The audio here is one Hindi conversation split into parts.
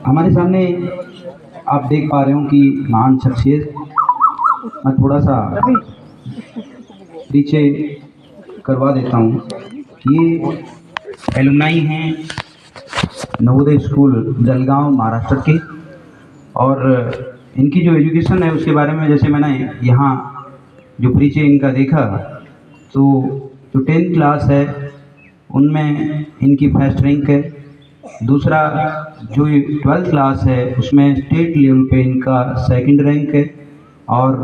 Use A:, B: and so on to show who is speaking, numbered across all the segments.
A: हमारे सामने आप देख पा रहे हो कि महान शख्सियत। मैं थोड़ा सा पीछे करवा देता हूँ। ये एलुमनाई हैं नवोदय स्कूल जलगांव महाराष्ट्र के, और इनकी जो एजुकेशन है उसके बारे में जैसे मैंने यहाँ जो परिचय इनका देखा, तो जो 10th क्लास है उनमें इनकी फर्स्ट रैंक है। दूसरा जो 12th क्लास है उसमें स्टेट लेवल पे इनका सेकंड रैंक है। और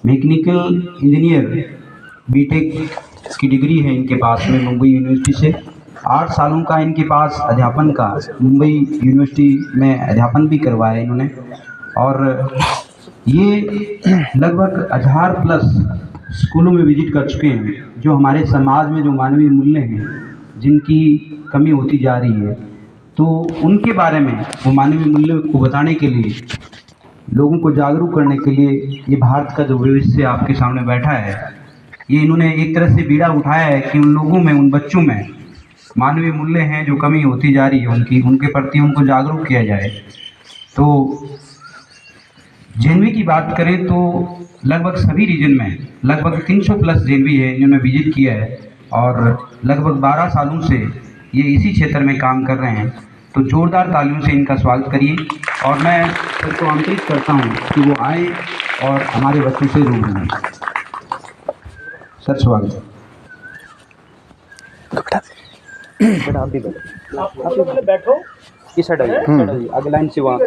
A: मैकेनिकल इंजीनियर बीटेक की डिग्री है इनके पास में मुंबई यूनिवर्सिटी से। 8 सालों का इनके पास अध्यापन का मुंबई यूनिवर्सिटी में अध्यापन भी करवाया इन्होंने। और ये लगभग 1000+ स्कूलों में विजिट कर चुके हैं। जो हमारे समाज में जो मानवीय मूल्य हैं जिनकी कमी होती जा रही है, तो उनके बारे में वो मानवीय मूल्य को बताने के लिए, लोगों को जागरूक करने के लिए ये भारत का जो भविष्य आपके सामने बैठा है, ये इन्होंने एक तरह से बीड़ा उठाया है कि उन लोगों में, उन बच्चों में मानवीय मूल्य हैं जो कमी होती जा रही है उनके प्रति उनको जागरूक किया जाए। तो जेएनवी की बात करें तो लगभग सभी रीजन में लगभग 300+ जेएनवी है जिन्होंने विजिट किया है, और लगभग 12 सालों से ये इसी क्षेत्र में काम कर रहे हैं। तो जोरदार तालियों से इनका स्वागत करिए, और मैं सबको आमंत्रित करता हूँ कि वो आए और हमारे बच्चों से रूबरू हों। सर स्वागत है।
B: बेटा आप भी बैठो, इस साइड आइए, आगे लाइन से वहाँ।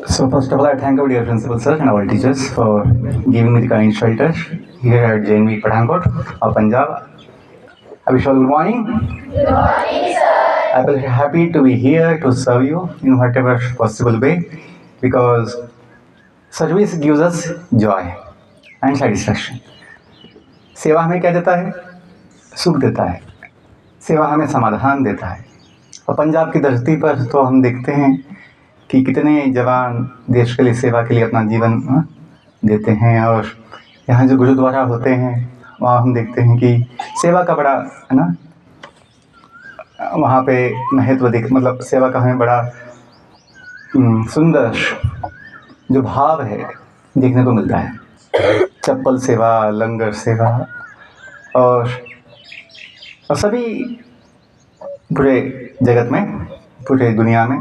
C: So first of all, I thank our dear principal sir and our teachers for giving me the kind shelter here at JNV Pathankot of Punjab. I wish you all good morning. Good morning, sir. I feel happy to be here to serve you in whatever possible way, because service gives us joy and satisfaction. सेवा हमें क्या देता है? सुख देता है। सेवा हमें समाधान देता है। और पंजाब की धरती पर तो हम देखते हैं कि कितने जवान देश के लिए, सेवा के लिए अपना जीवन देते हैं। और यहाँ जो गुरुद्वारा होते हैं वहाँ हम देखते हैं कि सेवा का बड़ा है ना, वहाँ पे महत्व मतलब सेवा का हमें बड़ा सुंदर जो भाव है देखने को मिलता है। चप्पल सेवा, लंगर सेवा, और सभी पूरे जगत में, पूरे दुनिया में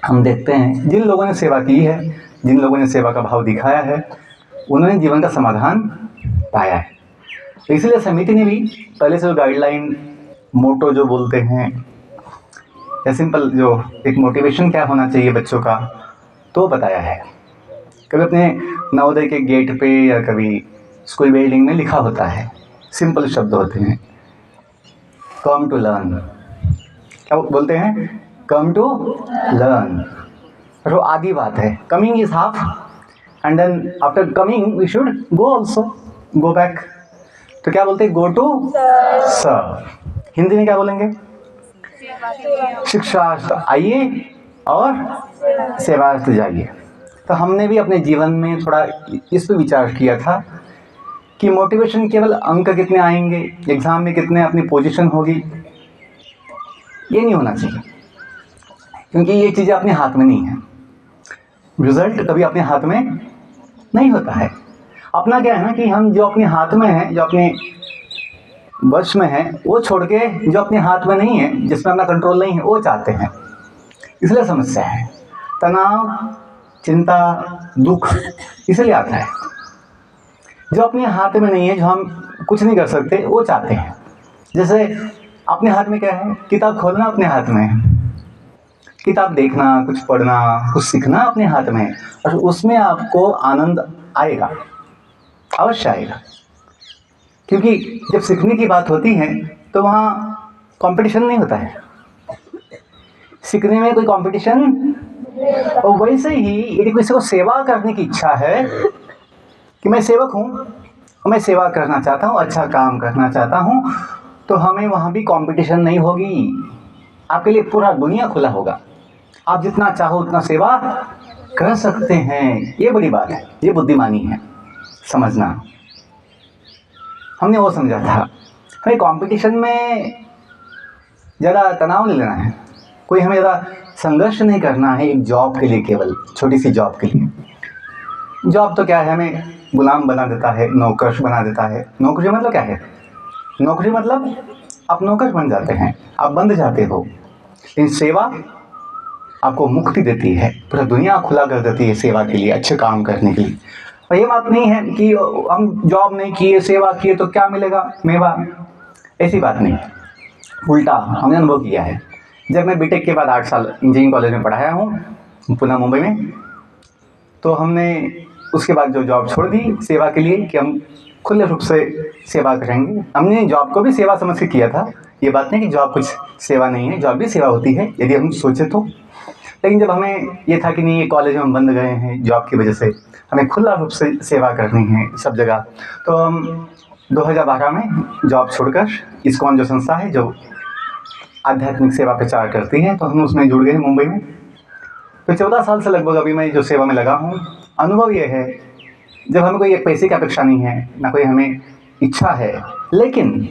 C: हम देखते हैं जिन लोगों ने सेवा की है, जिन लोगों ने सेवा का भाव दिखाया है, उन्होंने जीवन का समाधान पाया है। तो इसलिए समिति ने भी पहले से जो गाइडलाइन, मोटो जो बोलते हैं, या सिंपल जो एक मोटिवेशन क्या होना चाहिए बच्चों का, तो बताया है। कभी अपने नवोदय के गेट पे या कभी स्कूल बिल्डिंग में लिखा होता है, सिंपल शब्द होते हैं, कम टू लर्न। क्या बोलते हैं? Come to learn. तो आधी बात है, coming is half, and then after coming we should go also, go back. तो क्या बोलते हैं? Go to serve. हिंदी में क्या बोलेंगे? शिक्षार्थ आइए और सेवार्थ जाइए। तो हमने भी अपने जीवन में थोड़ा इस पर विचार किया था कि मोटिवेशन केवल अंक कितने आएंगे, एग्ज़ाम में कितने अपनी पोजीशन होगी, ये नहीं होना चाहिए, क्योंकि ये चीज़ें अपने हाथ में नहीं है। रिजल्ट कभी अपने हाथ में नहीं होता है। अपना क्या है ना कि हम जो अपने हाथ में है, जो अपने वश में है, वो छोड़ के जो अपने हाथ में नहीं है, जिसमें अपना कंट्रोल नहीं है, वो चाहते हैं। इसलिए समस्या है। तनाव, चिंता, दुख इसलिए आता है। जो अपने हाथ में नहीं है, जो हम कुछ नहीं कर सकते, वो चाहते हैं। जैसे अपने हाथ में क्या है? किताब खोलना अपने हाथ में है, किताब देखना, कुछ पढ़ना, कुछ सीखना अपने हाथ में है, और उसमें आपको आनंद आएगा, अवश्य आएगा। क्योंकि जब सीखने की बात होती है तो वहाँ कंपटीशन नहीं होता है, सीखने में कोई कंपटीशन। और वैसे ही यदि किसी को सेवा करने की इच्छा है कि मैं सेवक हूँ, मैं सेवा करना चाहता हूँ, अच्छा काम करना चाहता हूँ, तो हमें वहाँ भी कंपटीशन नहीं होगी। आपके लिए पूरा दुनिया खुला होगा, आप जितना चाहो उतना सेवा कर सकते हैं, ये बड़ी बात है, ये बुद्धिमानी है समझना। हमने वो समझा था। हमें कंपटीशन में ज़्यादा तनाव नहीं लेना है, कोई हमें ज़्यादा संघर्ष नहीं करना है एक जॉब के लिए, केवल छोटी सी जॉब के लिए। जॉब तो क्या है, हमें गुलाम बना देता है, नौकर बना देता है। नौकरी मतलब क्या है? नौकरी मतलब आप नौकर बन जाते हैं, आप बंध जाते हो। लेकिन सेवा आपको मुक्ति देती है, पूरा दुनिया खुला कर देती है सेवा के लिए, अच्छे काम करने के लिए। और ये बात नहीं है कि हम जॉब नहीं किए, सेवा किए तो क्या मिलेगा, मेवा, ऐसी बात नहीं। उल्टा हमने अनुभव किया है। जब मैं बीटेक के बाद 8 साल इंजीनियरिंग कॉलेज में पढ़ाया हूँ पुणे मुंबई में, तो हमने उसके बाद जो जॉब छोड़ दी सेवा के लिए कि हम खुले रूप से सेवा करेंगे। हमने जॉब को भी सेवा समझ के किया था, ये बात नहीं कि जॉब कुछ सेवा नहीं है, जॉब भी सेवा होती है यदि हम सोचे तो। लेकिन जब हमें ये था कि नहीं, ये कॉलेज में हम बंद गए हैं जॉब की वजह से, हमें खुला रूप से सेवा करनी है सब जगह, तो हम 2012 में जॉब छोड़कर इस्कॉन जो संस्था है जो आध्यात्मिक सेवा प्रचार करती है, तो हम उसमें जुड़ गए मुंबई में। तो 14 साल से लगभग अभी मैं जो सेवा में लगा हूँ। अनुभव ये है, जब हमें कोई एक पैसे की अपेक्षा नहीं है, ना कोई हमें इच्छा है, लेकिन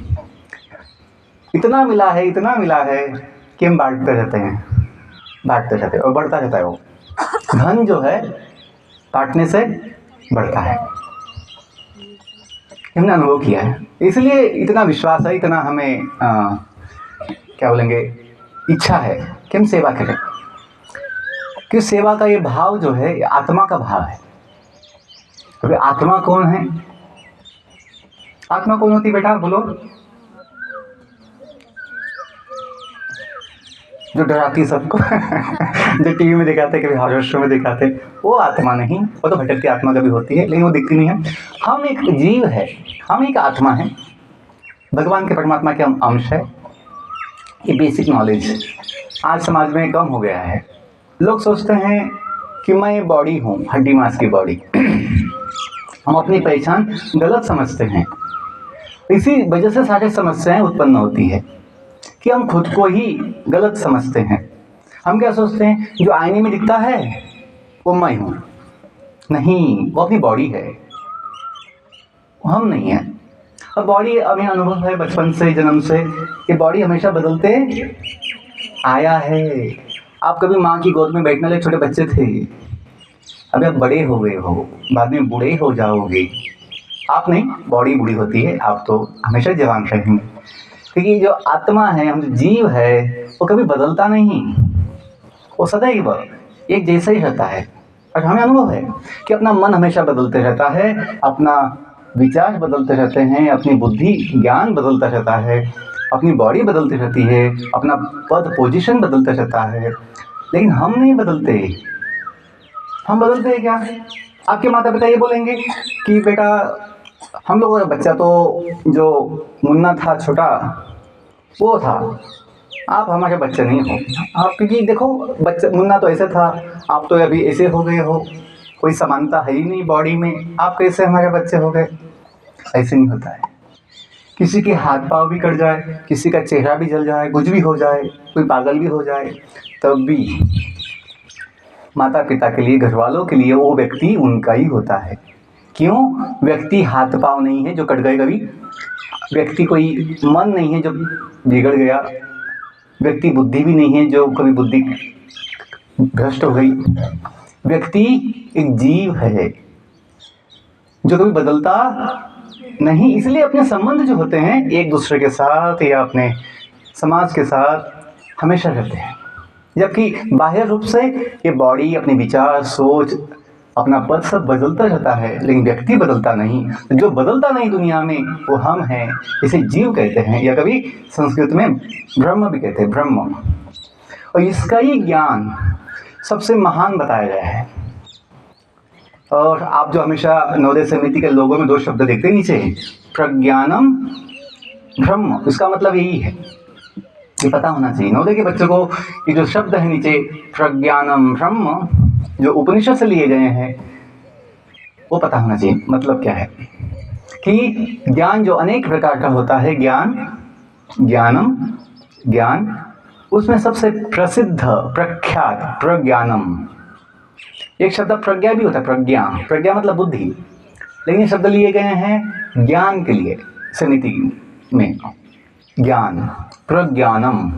C: इतना मिला है कि हम बांटते रहते हैं और बढ़ता रहता है। वो धन जो है बांटने से बढ़ता है, हमने अनुभव किया है। इसलिए इतना विश्वास है, इतना हमें क्या बोलेंगे, इच्छा है कि हम सेवा करें। कि सेवा का ये भाव जो है, ये आत्मा का भाव है। अभी आत्मा कौन है? आत्मा कौन होती है बेटा, बोलो? जो डराती है सबको जो टीवी में दिखाते, कभी हॉरर शो में दिखाते, वो आत्मा नहीं, वो तो भटकती आत्मा कभी होती है, लेकिन वो दिखती नहीं है। हम एक जीव है, हम एक आत्मा है, भगवान के परमात्मा के हम अंश है। ये बेसिक नॉलेज आज समाज में कम हो गया है। लोग सोचते हैं कि मैं बॉडी हूँ, हड्डी मांस की बॉडी। हम अपनी पहचान गलत समझते हैं, इसी वजह से सारी समस्याएं उत्पन्न होती है कि हम खुद को ही गलत समझते हैं। हम क्या सोचते हैं, जो आईने में दिखता है वो मैं हूँ। नहीं, वो अपनी बॉडी है, हम नहीं है। और बॉडी हमें अनुभव है बचपन से, जन्म से, ये बॉडी हमेशा बदलते आया है। आप कभी माँ की गोद में बैठने वाले छोटे बच्चे थे, अभी आप बड़े हो गए हो, बाद में बूढ़े हो जाओगे। आप नहीं, बॉडी बूढ़ी होती है, आप तो हमेशा जवान रहेंगे। क्योंकि जो आत्मा है, हम जो जीव है, वो कभी बदलता नहीं, वो सदैव एक जैसा ही रहता है। और हमें अनुभव है कि अपना मन हमेशा बदलते रहता है, अपना विचार बदलते रहते हैं, अपनी बुद्धि ज्ञान बदलता रहता है, अपनी बॉडी बदलती रहती है, अपना पद पोजीशन बदलता रहता है। लेकिन हम नहीं बदलते। हम बदलते हैं क्या? आपके माता पिता ये बोलेंगे कि बेटा, हम लोगों का बच्चा तो जो मुन्ना था छोटा, वो था, आप हमारे बच्चे नहीं हो। आप क्योंकि देखो, बच्चा मुन्ना तो ऐसे था, आप तो अभी ऐसे हो गए हो, कोई समानता है ही नहीं बॉडी में, आप कैसे हमारे बच्चे हो गए? ऐसे नहीं होता है। किसी के हाथ पाँव भी कट जाए, किसी का चेहरा भी जल जाए, कुछ भी हो जाए, कोई पागल भी हो जाए, तब भी माता पिता के लिए, घर वालों के लिए वो व्यक्ति उनका ही होता है। क्यों? व्यक्ति हाथ पाँव नहीं है जो कट गए कभी, व्यक्ति कोई मन नहीं है जो बिगड़ गया, व्यक्ति बुद्धि भी नहीं है जो कभी बुद्धि भ्रष्ट हो गई। व्यक्ति एक जीव है जो कभी बदलता नहीं। इसलिए अपने संबंध जो होते हैं एक दूसरे के साथ या अपने समाज के साथ हमेशा रहते हैं। जबकि बाह्य रूप से ये बॉडी, अपने विचार, सोच, अपना पद सब बदलता रहता है, लेकिन व्यक्ति बदलता नहीं। जो बदलता नहीं दुनिया में वो हम हैं, इसे जीव कहते हैं, या कभी संस्कृत में ब्रह्म भी कहते हैं, ब्रह्म। और इसका ही ज्ञान सबसे महान बताया गया है। और आप जो हमेशा नवोदय समिति के लोगों में 2 शब्द देखते हैं नीचे, प्रज्ञानम ब्रह्म, इसका मतलब यही है, ये पता होना चाहिए नवोदय के बच्चों को। ये जो शब्द है नीचे, प्रज्ञानम ब्रह्म, जो उपनिषद से लिए गए हैं, वो पता होना चाहिए मतलब क्या है। कि ज्ञान जो अनेक प्रकार का होता है, ज्ञान, उसमें सबसे प्रसिद्ध, प्रख्यात प्रज्ञानम, एक शब्द प्रज्ञा भी होता है, प्रज्ञा, प्रज्ञा मतलब बुद्धि, लेकिन ये शब्द लिए गए हैं ज्ञान के लिए समिति में। ज्ञान, प्रज्ञानम,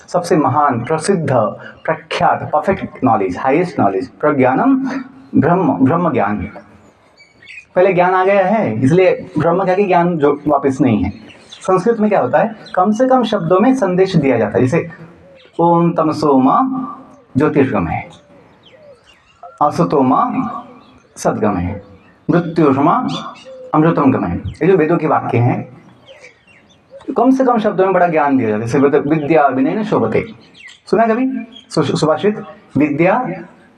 C: सबसे महान, प्रसिद्ध, प्रख्यात, परफेक्ट नॉलेज, हाईएस्ट नॉलेज, प्रज्ञानम, ब्रह्म ज्ञान। पहले ज्ञान आ गया है, इसलिए ब्रह्म क्या कि ज्ञान जो वापस नहीं है। संस्कृत में क्या होता है, कम से कम शब्दों में संदेश दिया जाता है। जैसे ओम तमसो मा ज्योतिर्गम है, असतो मा सद्गम है, मृत्युर्मा अमृतम गम है। ये जो वेदों के वाक्य हैं, कम से कम शब्दों में बड़ा ज्ञान दिया जाता है। जैसे विद्या विनयेन शोभते, सुना कभी सुभाषित, विद्या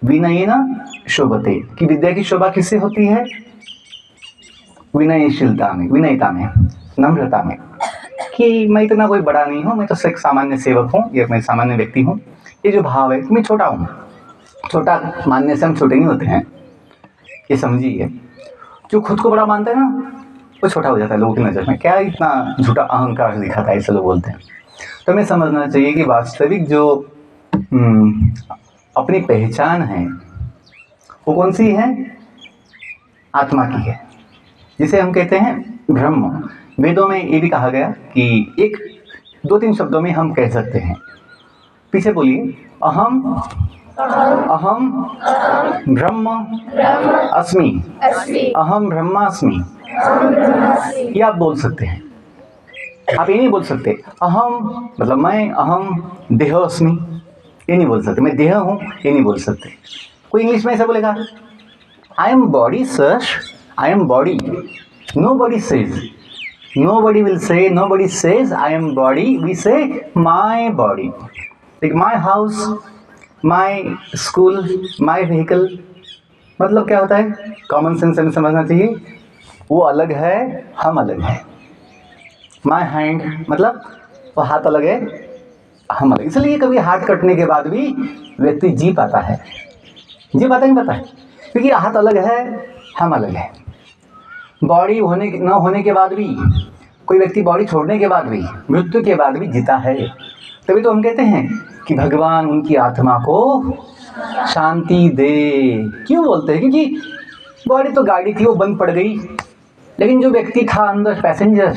C: विनयेन शोभते, कि विद्या की शोभा किससे होती है, विनयशीलता में, विनयता में, नम्रता में, कि मैं इतना कोई बड़ा नहीं हूँ, मैं तो एक सामान्य सेवक हूँ, या मैं सामान्य व्यक्ति हूँ। ये जो भाव है कि मैं छोटा हूँ, छोटा मानने से हम छोटे नहीं होते हैं, ये समझिए। जो खुद को बड़ा मानता है ना, वो छोटा हो जाता है लोगों की नज़र में। क्या इतना झूठा अहंकार दिखाता है, ऐसे लोग बोलते हैं। तो हमें समझना चाहिए कि वास्तविक जो अपनी पहचान है वो कौन सी है, आत्मा की है, जिसे हम कहते हैं ब्रह्म। वेदों में ये भी कहा गया कि एक 2-3 शब्दों में हम कह सकते हैं, पीछे बोलिए, अहम ब्रह्म अस्मि, अहम ब्रह्मास्मि, ये आप बोल सकते हैं। आप ये नहीं बोल सकते अहम मतलब मैं, अहम देह अस्मि, ये नहीं बोल सकते, मैं देह हूँ, ये नहीं बोल सकते। कोई इंग्लिश में ऐसा बोलेगा, I am body sir, I am body, nobody says, nobody will say, nobody says I am body, we say my body, like my house, my school, my vehicle। मतलब क्या होता है, कॉमन सेंस हमें समझना चाहिए, वो अलग है, हम अलग हैं। my hand मतलब वो हाथ अलग है, हम अलग। इसलिए कभी हाथ कटने के बाद भी व्यक्ति जी पाता है, जी पाता नहीं पाता है, क्योंकि हाथ अलग है, हम अलग है। बॉडी होने न होने के बाद भी, कोई व्यक्ति बॉडी छोड़ने के बाद भी, मृत्यु के बाद भी जीता है। तभी तो हम कहते हैं कि भगवान उनकी आत्मा को शांति दे। क्यों बोलते हैं, क्योंकि बॉडी तो गाड़ी थी, वो बंद पड़ गई, लेकिन जो व्यक्ति था अंदर पैसेंजर,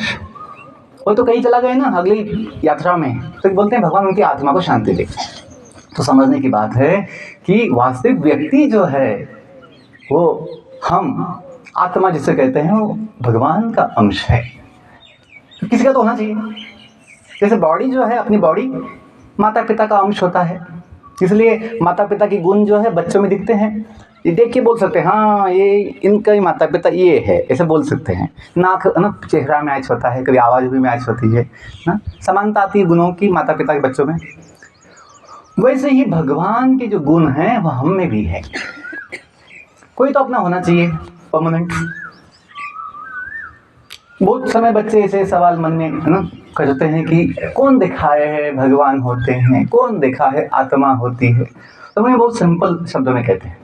C: वो तो कहीं चला गया ना अगली यात्रा में। तो बोलते हैं भगवान उनकी आत्मा को शांति दे। तो समझने की बात है कि वास्तविक व्यक्ति जो है वो हम, आत्मा जिसे कहते हैं, वो भगवान का अंश है। तो किसी का तो होना चाहिए। जैसे बॉडी जो है, अपनी बॉडी माता पिता का अंश होता है, इसलिए माता पिता की गुण जो है बच्चों में दिखते हैं। ये देख के बोल सकते हैं हाँ ये इनका ही माता पिता ये है, ऐसे बोल सकते हैं। नाक ना, चेहरा मैच होता है, कभी आवाज़ भी मैच होती है ना, समानता आती है गुणों की माता पिता के बच्चों में। वैसे ही भगवान के जो गुण हैं वह हम में भी है। कोई तो अपना होना चाहिए परमानेंट। बहुत समय बच्चे ऐसे सवाल मन में है ना करते हैं कि कौन दिखाए है भगवान होते हैं, कौन देखा है आत्मा होती है। तो मैं बहुत सिंपल शब्दों में कहते हैं,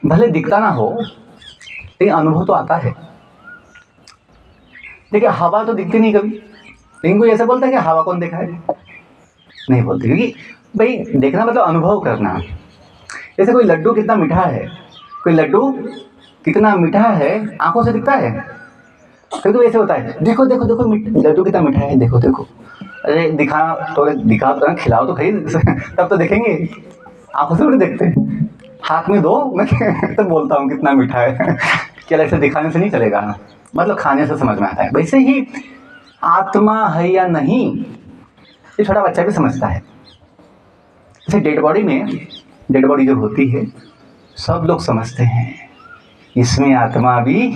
C: भले दिखता ना हो लेकिन अनुभव तो आता है। देखिए हवा तो दिखती नहीं कभी, लेकिन कोई ऐसा बोलता है कि हवा कौन देखा है, नहीं बोलते, क्योंकि भाई देखना मतलब अनुभव करना। जैसे कोई लड्डू कितना मीठा है, कोई लड्डू कितना मीठा है आंखों से दिखता है, कभी तो ऐसे होता है देखो देखो देखो लड्डू कितना मीठा है, देखो देखो। अरे दिखाओ तो खिलाओ तो खरीद तब तो देखेंगे, आंखों से थोड़ी देखते हैं। हाथ में दो, मैं तो बोलता हूँ कितना मीठा है क्या ऐसे दिखाने से नहीं चलेगा, मतलब खाने से समझ में आता है। वैसे ही आत्मा है या नहीं ये छोटा बच्चा भी समझता है। जैसे डेड बॉडी जो होती है सब लोग समझते हैं इसमें आत्मा भी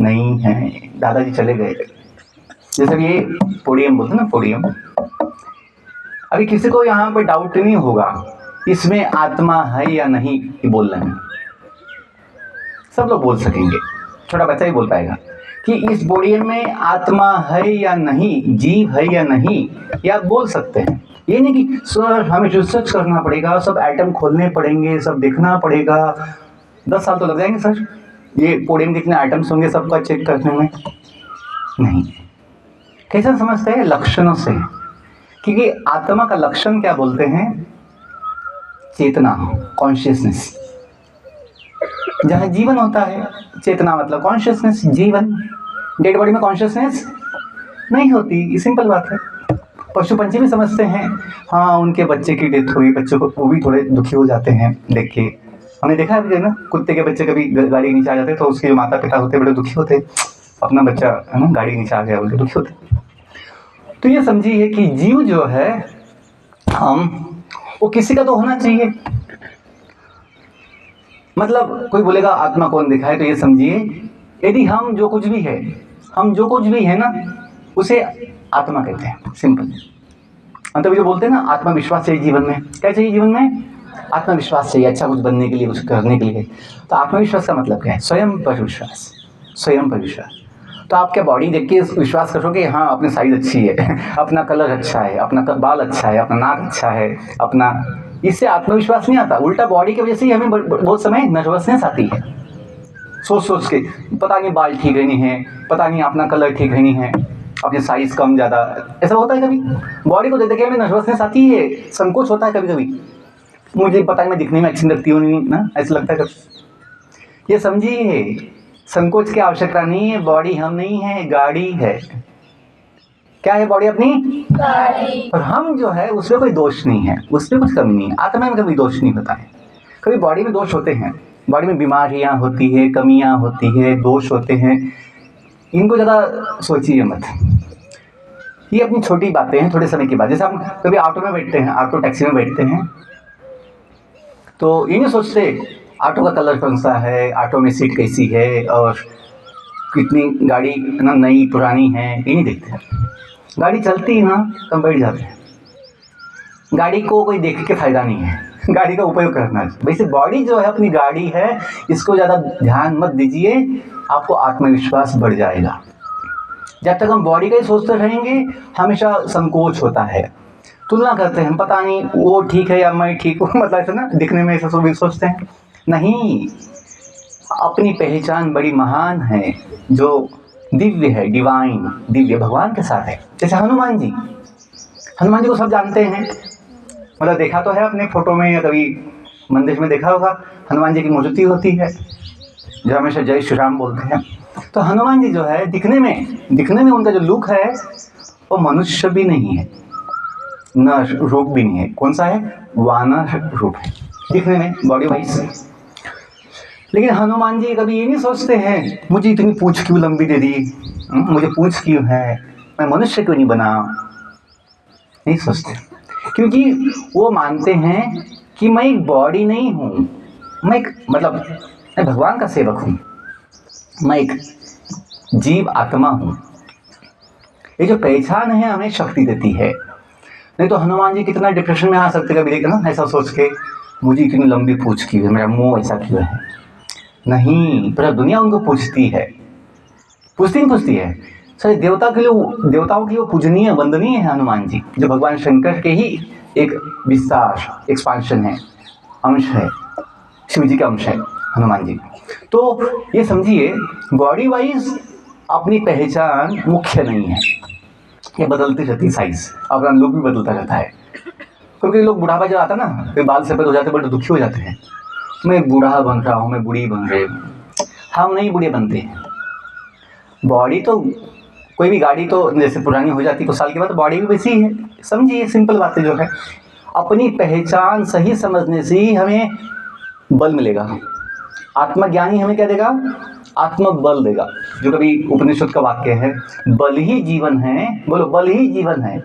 C: नहीं है। दादाजी चले गए, जैसे ये पोडियम बोलते ना, पोडियम, अभी किसी को यहाँ पे डाउट नहीं होगा इसमें आत्मा है या नहीं, ये बोल रहे हैं, सब लोग बोल सकेंगे। छोटा बच्चा ही बोल पाएगा कि इस पोडियम में आत्मा है या नहीं, जीव है या नहीं, ये आप बोल सकते हैं। ये नहीं कि सर हमें रिसर्च करना पड़ेगा, सब एटम खोलने पड़ेंगे, सब देखना पड़ेगा, 10 साल तो लग जाएंगे सर, ये पोडियम कितने आइटम्स होंगे सबका चेक करने में। नहीं, कैसे समझते हैं, लक्षणों से। क्योंकि आत्मा का लक्षण क्या बोलते हैं, चेतना, कॉन्शियसनेस। जहाँ जीवन होता है, चेतना मतलब कॉन्शियसनेस, जीवन। डेड बॉडी में कॉन्शियसनेस नहीं होती, सिंपल बात है। पशु पंछी भी समझते हैं, हाँ उनके बच्चे की डेथ हुई, बच्चों को वो भी थोड़े दुखी हो जाते हैं देख के। हमने देखा है ना, कुत्ते के बच्चे कभी गाड़ी के नीचे आ जाते तो उसके जो माता पिता होते बड़े दुखी होते, अपना बच्चा है ना गाड़ी के नीचे आ गया बोल के दुखी होते। तो ये समझिए कि जीव जो है हम, वो किसी का तो होना चाहिए। मतलब कोई बोलेगा आत्मा कौन दिखाए, तो ये समझिए यदि हम जो कुछ भी है ना उसे आत्मा कहते हैं, सिंपल। मतलब जो बोलते हैं ना आत्मविश्वास चाहिए जीवन में, क्या चाहिए जीवन में? आत्मविश्वास चाहिए, अच्छा कुछ बनने के लिए, कुछ करने के लिए। तो आत्मविश्वास का मतलब क्या है? स्वयं पर विश्वास, स्वयं पर विश्वास। तो आप क्या बॉडी देख के विश्वास करोगे हाँ अपनी साइज अच्छी है, अपना कलर अच्छा है, अपना बाल अच्छा है, अपना नाक अच्छा है, अपना, इससे आत्मविश्वास नहीं आता। उल्टा बॉडी की वजह से ही हमें बहुत समय नर्वसनेस आती है, सोच के पता नहीं बाल ठीक नहीं है, पता नहीं अपना कलर ठीक नहीं है, अपनी साइज कम ज़्यादा, ऐसा होता है कभी। बॉडी को देख के हमें नर्वसनेस आती है, संकोच होता है कभी कभी, मुझे पता है मैं दिखने में अच्छी लगती हूँ नहीं ना, ऐसा लगता है कभी। ये समझिए संकोच की आवश्यकता नहीं है, बॉडी हम नहीं है, गाड़ी है। क्या है बॉडी? अपनी गाड़ी। और हम जो है उसमें कोई दोष नहीं है, उसमें कुछ कमी नहीं है। आत्मा में कभी दोष नहीं होता है। कभी बॉडी में दोष होते हैं, बॉडी में बीमारियां होती है, कमियां होती है, दोष होते हैं, इनको ज़्यादा सोचिए मत। ये अपनी छोटी बातें हैं, थोड़े समय की बात। जैसे हम कभी ऑटो में बैठते हैं, ऑटो टैक्सी में बैठते हैं, तो ये नहीं सोचते ऑटो का कलर कौन सा है, ऑटो में सीट कैसी है, और कितनी गाड़ी ना नई पुरानी है, ये नहीं देखते हैं। गाड़ी चलती है ना तो हम बैठ जाते हैं। गाड़ी को कोई देख के फायदा नहीं है, गाड़ी का उपयोग करना है। वैसे बॉडी जो है अपनी गाड़ी है, इसको ज़्यादा ध्यान मत दीजिए, आपको आत्मविश्वास बढ़ जाएगा। जब तक हम बॉडी का ही सोचते रहेंगे हमेशा संकोच होता है, तुलना करते हैं, पता नहीं वो ठीक है या मैं ठीक हूँ, मतलब ऐसा ना दिखने में ऐसा सोचते हैं। नहीं, अपनी पहचान बड़ी महान है, जो दिव्य है, डिवाइन, दिव्य भगवान के साथ है। जैसे हनुमान जी को सब जानते हैं, मतलब देखा तो है अपने फोटो में या कभी मंदिर में देखा होगा, हनुमान जी की मूर्ति होती है जो हमेशा जय श्री राम बोलते हैं। तो हनुमान जी जो है दिखने में उनका जो लुक है वो मनुष्य भी नहीं है, न रूप भी नहीं है। कौन सा है? वानर रूप है दिखने में, बॉडी वाइज। लेकिन हनुमान जी कभी ये नहीं सोचते हैं मुझे इतनी पूंछ क्यों लंबी दे दी, मुझे पूंछ क्यों है, मैं मनुष्य क्यों नहीं बना, नहीं सोचते। क्योंकि वो मानते हैं कि मैं एक बॉडी नहीं हूँ, मैं भगवान का सेवक हूँ, मैं एक जीव आत्मा हूँ। ये जो पहचान है हमें शक्ति देती है। नहीं तो हनुमान जी कितना डिप्रेशन में आ सकते कभी, देखना ना ऐसा सोच के मुझे इतनी लंबी पूंछ क्यों है, मेरा मुंह ऐसा क्यों है। नहीं, पूरा दुनिया उनको पूछती है। सर देवताओं की वो पूजनीय वंदनीय है हनुमान जी, जो भगवान शंकर के ही एक विस्तार, एक्सपांशन है, अंश है, शिव जी का अंश है हनुमान जी। तो ये समझिए बॉडी वाइज अपनी पहचान मुख्य नहीं है, ये बदलती रहती है साइज, अपना लुक भी बदलता रहता है। क्योंकि लोग बुढ़ापा जब आता ना, फिर बाल सफ़ेद हो जाते, बड़े दुखी हो जाते हैं, मैं बूढ़ा बन रहा हूँ, मैं बूढ़ी बन रही हूँ। हम नहीं बूढ़े बनते हैं। बॉडी तो कोई भी गाड़ी तो जैसे पुरानी हो जाती है कुछ साल के बाद, तो बॉडी भी वैसी ही है। समझिए सिंपल बातें जो है, अपनी पहचान सही समझने से ही हमें बल मिलेगा। आत्मज्ञानी हमें क्या देगा? आत्मबल देगा। जो कभी उपनिषद का वाक्य है, बल ही जीवन है, बोलो बल ही जीवन है,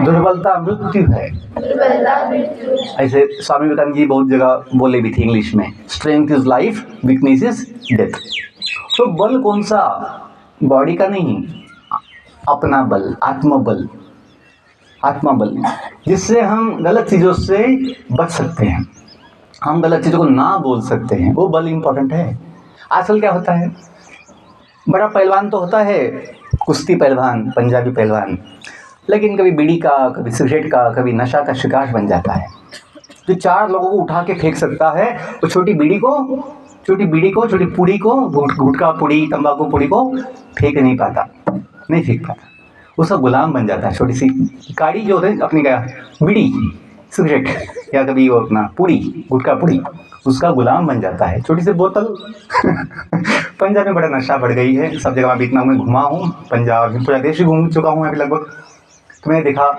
C: दुर्बलता मृत्यु है। ऐसे स्वामी विवेकानंद जी बहुत जगह बोले भी थे इंग्लिश में, strength is life, weakness is death. तो बल कौन सा? बॉडी का नहीं, अपना बल, आत्मबल, जिससे हम गलत चीज़ों से बच सकते हैं, हम गलत चीज़ों को ना बोल सकते हैं, वो बल इम्पोर्टेंट है। आजकल क्या होता है, बड़ा पहलवान तो होता है, कुश्ती पहलवान, पंजाबी पहलवान, लेकिन कभी बीड़ी का, कभी सिगरेट का, कभी नशा का शिकार बन जाता है। जो 4 लोगों को उठा के फेंक सकता है, वो छोटी बीड़ी को, छोटी पुड़ी को, गुटखा पुड़ी, तंबाकू पुड़ी को फेंक नहीं पाता, उसका गुलाम बन जाता है। छोटी सी गाड़ी जो है अपनी क्या, बीड़ी, सिगरेट या कभी वो अपना पूड़ी, गुटखा पूड़ी, उसका गुलाम बन जाता है। छोटी सी बोतल पंजाब में बड़ा नशा बढ़ गई है, सब जगह अभी इतना मैं घुमा हूँ, पंजाब पूरा देश ही घूम चुका हूँ अभी लगभग, तो मैंने देखा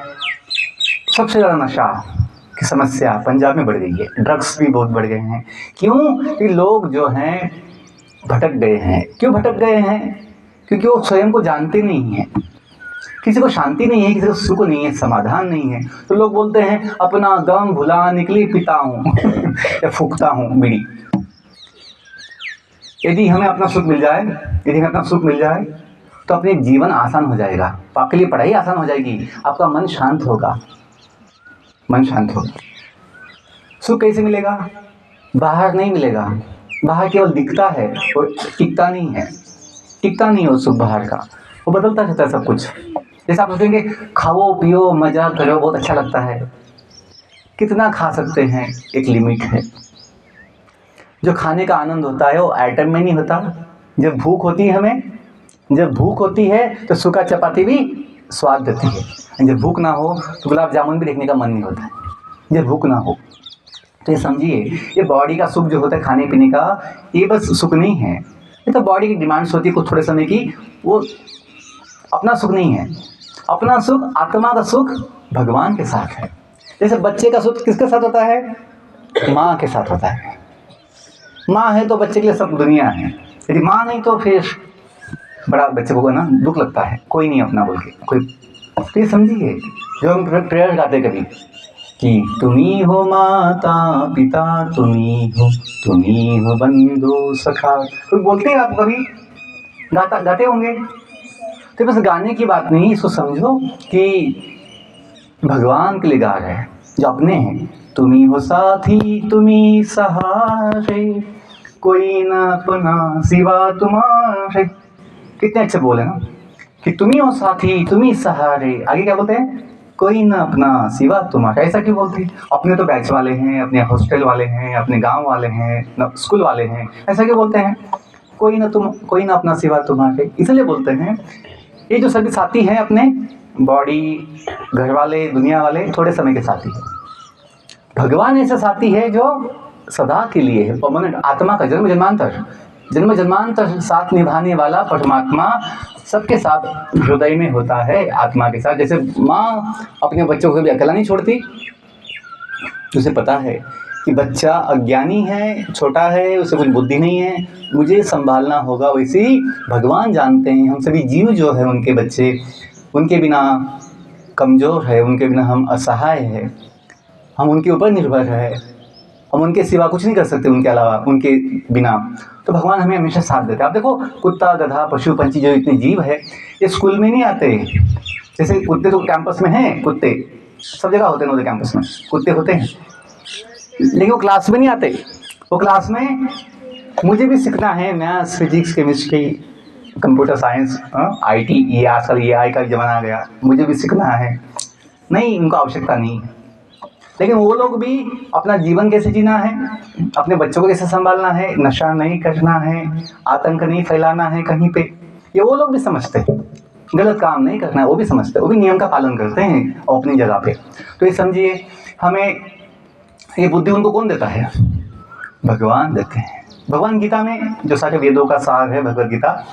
C: सबसे ज़्यादा नशा की समस्या पंजाब में बढ़ गई है। ड्रग्स भी बहुत बढ़ गए हैं। क्यों? कि लोग जो हैं भटक गए हैं। क्यों भटक गए हैं? क्योंकि वो स्वयं को जानते नहीं हैं। किसी को शांति नहीं है, किसी को सुख नहीं है, समाधान नहीं है, तो लोग बोलते हैं अपना गम भुला निकली पीता हूँ या फूकता हूँ बीड़ी। यदि हमें अपना सुख मिल जाए, यदि हमें अपना सुख मिल जाए तो अपने जीवन आसान हो जाएगा, आपके लिए पढ़ाई आसान हो जाएगी, आपका मन शांत होगा, मन शांत होगा। सुख कैसे मिलेगा? बाहर नहीं मिलेगा, बाहर केवल दिखता है और टिकता नहीं है, टिकता नहीं हो सुख बाहर का, वो बदलता रहता है सब कुछ। जैसे आप सोचेंगे खाओ पियो मजा करो, बहुत अच्छा लगता है, कितना खा सकते हैं, एक लिमिट है। जो खाने का आनंद होता है वो आइटम में नहीं होता। जब भूख होती है हमें, जब भूख होती है तो सूखा चपाती भी स्वाद देती है, जब भूख ना हो तो गुलाब जामुन भी देखने का मन नहीं होता है, जब भूख ना हो। तो ये समझिए, ये बॉडी का सुख जो होता है खाने पीने का, ये बस सुख नहीं है, ये तो बॉडी की डिमांड्स होती है कुछ थोड़े समय की, वो अपना सुख नहीं है। अपना सुख, आत्मा का सुख भगवान के साथ है। जैसे बच्चे का सुख किसके साथ होता है? माँ के साथ होता है। माँ है तो बच्चे के लिए सब दुनिया है, यदि माँ नहीं तो फिर बड़ा बच्चे को ना दुख लगता है, कोई नहीं अपना बोल के कोई। तो ये समझिए, जो हम प्रेयर गाते कभी कि तुम्ही हो माता पिता, तुम्ही हो बंधु सखा, कोई बोलते हैं आप कभी गाते होंगे। तो बस गाने की बात नहीं, इसको समझो कि भगवान के लिए गा रहे हैं, जो अपने हैं। तुम्ही हो साथी तुम्ही सहारे, कोई ना अपना सिवा तुम्हारे। कितने अच्छे बोले ना कि तुम्ही हो साथी तुम्ही सहारे, आगे क्या बोलते हैं? कोई ना अपना सिवा तुम्हारे। ऐसा क्यों बोलते हैं? अपने तो बैच वाले हैं, अपने हॉस्टल वाले हैं, अपने गांव वाले हैं, स्कूल वाले हैं, ऐसा क्यों बोलते हैं? कोई ना अपना सिवा तुम्हारे, इसलिए बोलते हैं। ये जो सभी साथी हैं अपने, बॉडी, घर वाले, दुनिया वाले, थोड़े समय के साथी हैं। भगवान ऐसा साथी है जो सदा के लिए है, परमानेंट, आत्मा का जन्म जन्मांतर साथ निभाने वाला परमात्मा सबके साथ हृदय में होता है, आत्मा के साथ। जैसे माँ अपने बच्चों को कभी अकेला नहीं छोड़ती, उसे पता है कि बच्चा अज्ञानी है, छोटा है, उसे कुछ बुद्धि नहीं है, मुझे संभालना होगा। वैसे ही भगवान जानते हैं हम सभी जीव जो है, उनके बच्चे, उनके बिना कमज़ोर है, उनके बिना हम असहाय है, हम उनके ऊपर निर्भर है, हम उनके सिवा कुछ नहीं कर सकते, उनके अलावा, उनके बिना। तो भगवान हमें हमेशा साथ देते हैं। आप देखो कुत्ता, गधा, पशु, पंछी, जो इतने जीव है, ये स्कूल में नहीं आते। जैसे कुत्ते तो कैंपस में हैं, कुत्ते सब जगह होते हैं, नवोदय कैंपस में कुत्ते होते हैं, लेकिन वो क्लास में नहीं आते। वो क्लास में मुझे भी सीखना है maths, physics, chemistry, computer science, IT, ये आजकल AI का ज़माना आ गया, मुझे भी सीखना है। नहीं, उनको आवश्यकता नहीं है। लेकिन वो लोग भी अपना जीवन कैसे जीना है, अपने बच्चों को कैसे संभालना है, नशा नहीं करना है, आतंक नहीं फैलाना है कहीं पे, ये वो लोग भी समझते हैं। गलत काम नहीं करना है, वो भी समझते हैं, वो भी नियम का पालन करते हैं अपनी जगह पे। तो ये समझिए, हमें ये बुद्धि उनको कौन देता है? भगवान देते हैं। भगवान गीता में जो सारे वेदों का सार है, भगवद गीता,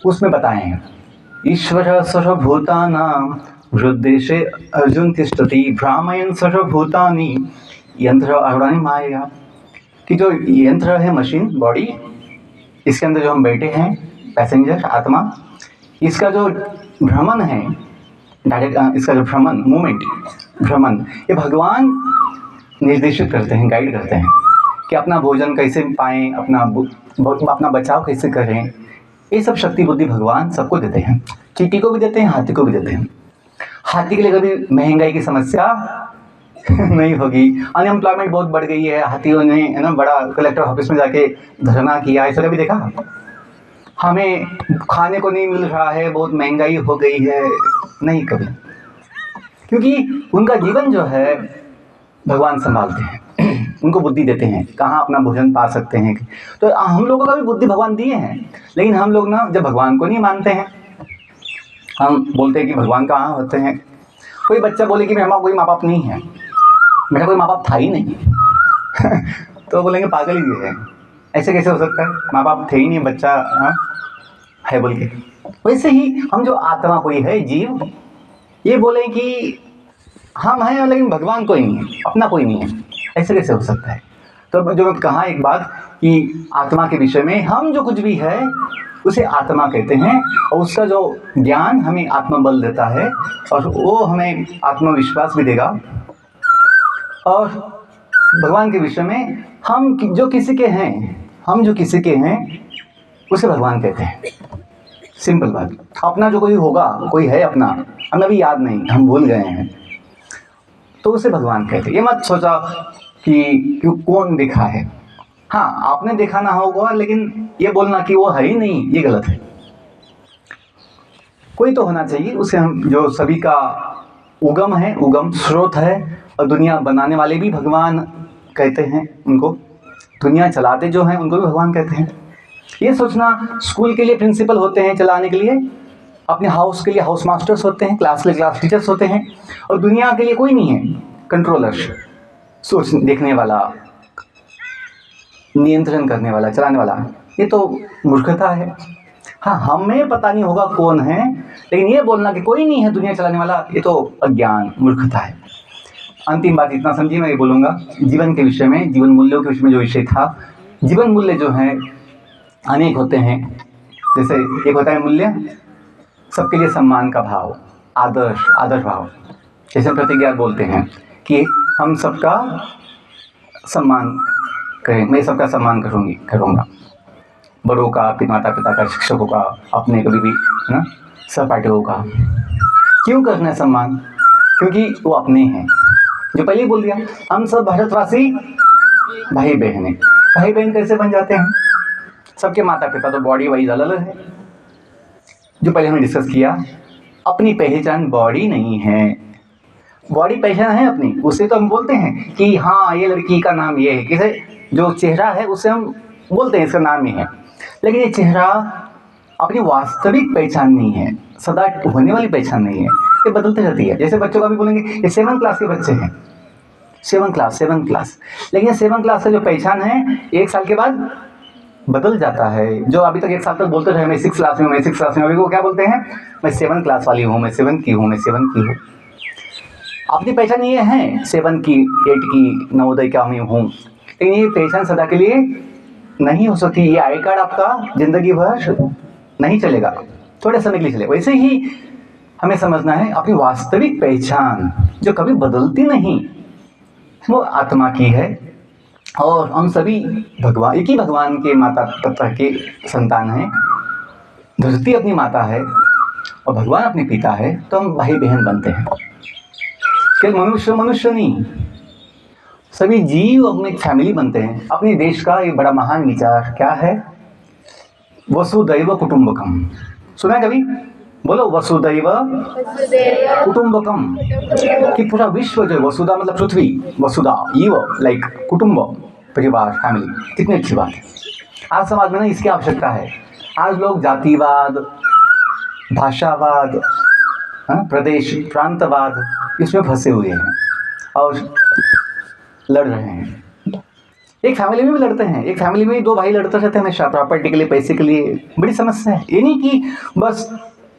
C: उसमें बताए हैं ईश्वर सर्वभूतानां हृद्देशे अर्जुन तिष्ठति भ्रामयन् सर्वभूतानि यंत्र आरूढ़ानि मायया। कि जो यंत्र है, मशीन, बॉडी, इसके अंदर जो हम बैठे हैं, पैसेंजर, आत्मा, इसका जो भ्रमण है, डायरेक्ट इसका जो भ्रमण, मूवमेंट, भ्रमण, ये भगवान निर्देशित करते हैं, गाइड करते हैं कि अपना भोजन कैसे पाएं, अपना बचाव कैसे करें। ये सब शक्ति बुद्धि भगवान सबको देते हैं। चींटी को भी देते हैं, हाथी को भी देते हैं। हाथी के लिए कभी महंगाई की समस्या नहीं होगी। अनएम्प्लॉयमेंट बहुत बढ़ गई है, हाथियों ने, है ना, बड़ा कलेक्टर ऑफिस में जाके धरना किया, ऐसा कभी देखा? हमें खाने को नहीं मिल रहा है, बहुत महंगाई हो गई है, नहीं कभी, क्योंकि उनका जीवन जो है भगवान संभालते हैं, उनको बुद्धि देते हैं, कहाँ अपना भोजन पा सकते हैं। तो हम लोगों का भी बुद्धि भगवान दिए हैं, लेकिन हम लोग ना जब भगवान को नहीं मानते हैं, हम बोलते हैं कि भगवान कहाँ होते हैं। कोई बच्चा बोले कि मेरे कोई माँ बाप नहीं है, मेरा कोई माँ बाप था ही नहीं तो बोलेंगे पागल ही है, ऐसे कैसे हो सकता है, माँ बाप थे ही नहीं, बच्चा है बोल के। वैसे ही हम जो आत्मा कोई है, जीव, ये बोले कि हम हैं लेकिन भगवान कोई नहीं है, अपना कोई नहीं है, ऐसे कैसे हो सकता है। तो जो मैं कहा एक बात कि आत्मा के विषय में हम जो कुछ भी है उसे आत्मा कहते हैं, और उसका जो ज्ञान हमें आत्मबल देता है और वो हमें आत्मविश्वास भी देगा। और भगवान के विषय में हम जो किसी के हैं उसे भगवान कहते हैं। सिंपल बात। अपना जो कोई होगा, कोई है अपना, हमें अभी याद नहीं, हम भूल गए हैं, तो उसे भगवान कहते हैं। ये मत सोचा कि कौन देखा है। हाँ, आपने देखा ना होगा, लेकिन ये बोलना कि वो है ही नहीं, ये गलत है। कोई तो होना चाहिए, उसे हम जो सभी का उगम है, उगम स्रोत है, और दुनिया बनाने वाले भी भगवान कहते हैं उनको, दुनिया चलाते जो हैं उनको भी भगवान कहते हैं। ये सोचना, स्कूल के लिए प्रिंसिपल होते हैं चलाने के लिए, अपने हाउस के लिए हाउस मास्टर्स होते हैं, क्लास के लिए क्लास टीचर्स होते हैं, और दुनिया के लिए कोई नहीं है कंट्रोलर, सोच देखने वाला, नियंत्रण करने वाला, चलाने वाला। ये तो मूर्खता है। हाँ, हमें पता नहीं होगा कौन है, लेकिन ये बोलना कि कोई नहीं है दुनिया चलाने वाला, ये तो अज्ञान, मूर्खता है। अंतिम बात इतना समझिए, मैं ये बोलूँगा जीवन के विषय में, जीवन मूल्यों के विषय में जो विषय था। जीवन मूल्य जो हैं अनेक होते हैं। जैसे एक होता है मूल्य, सबके लिए सम्मान का भाव, आदर्श भाव। जैसे हम प्रतिज्ञा बोलते हैं कि हम सबका सम्मान करें, मैं सबका सम्मान करूँगा, बड़ों का, अपने माता पिता का, शिक्षकों का, अपने कभी भी है ना, सहपाठियों का। क्यों करना है सम्मान? क्योंकि वो अपने हैं। जो पहले ही बोल दिया, हम सब भारतवासी भाई बहन कैसे बन जाते हैं? सबके माता पिता तो बॉडी वाइज अलग है, जो पहले हमने डिस्कस किया। अपनी पहचान बॉडी नहीं है, बॉडी पहचान है अपनी, उससे तो हम बोलते हैं कि हाँ ये लड़की का नाम ये है, किसे जो चेहरा है उससे हम बोलते हैं इसका नाम ये है, लेकिन ये चेहरा अपनी वास्तविक पहचान नहीं है, सदा होने वाली पहचान नहीं है, ये बदलती रहती है। जैसे बच्चों का भी बोलेंगे, ये 7th क्लास के बच्चे हैं, 7th क्लास, लेकिन ये 7th क्लास से जो पहचान है 1 साल के बाद बदल जाता है। जो अभी तक 1 साल तक बोलते रहे मैं 6th क्लास में हूँ, अभी वो क्या बोलते हैं, मैं 7th क्लास वाली हूँ, मैं 7th की हूँ। अपनी पहचान ये है 7 की, 8 की, नवोदय का मैं हूँ, लेकिन ये पहचान सदा के लिए नहीं हो सकती। ये आई कार्ड आपका जिंदगी भर नहीं चलेगा, थोड़े समय के लिए चलेगा। वैसे ही हमें समझना है अपनी वास्तविक पहचान जो कभी बदलती नहीं, वो आत्मा की है। और हम सभी भगवान, एक ही भगवान के माता पिता के संतान हैं। धरती अपनी माता है और भगवान अपने पिता है, तो हम भाई बहन बनते हैं। केवल मनुष्य नहीं, सभी जीव अपने एक फैमिली बनते हैं। अपने देश का एक बड़ा महान विचार क्या है, वसुदैव कुटुंबकम। सुना कभी? बोलो, वसुदैव कुटुंबकम। कि पूरा विश्व जो वसुधा मतलब पृथ्वी, वसुधा ईव लाइक कुटुंब, परिवार, फैमिली। कितनी अच्छी बात है। आज समाज में ना इसकी आवश्यकता है। आज लोग जातिवाद, भाषावाद, प्रदेश प्रांतवाद, इसमें फंसे हुए हैं और लड़ रहे हैं। एक फैमिली में भी लड़ते हैं, एक फैमिली में 2 भाई लड़ते रहते हैं हमेशा, प्रॉपर्टी के लिए, पैसे के लिए। बड़ी समस्या है। ये नहीं कि बस